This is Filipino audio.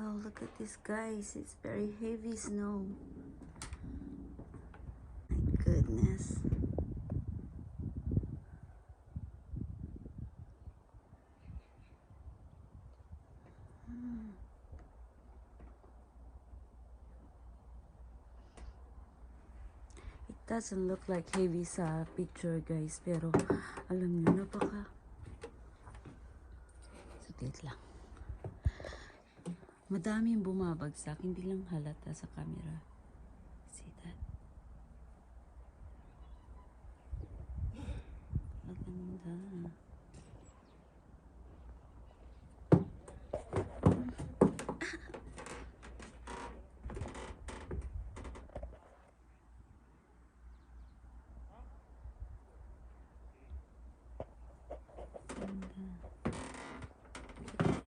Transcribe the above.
Wow, look at this, guys. It's very heavy snow. My goodness. It doesn't look like heavy sa picture, guys, pero alam niyo, saglit lang. Madaming bumabagsak, hindi lang halata sa camera.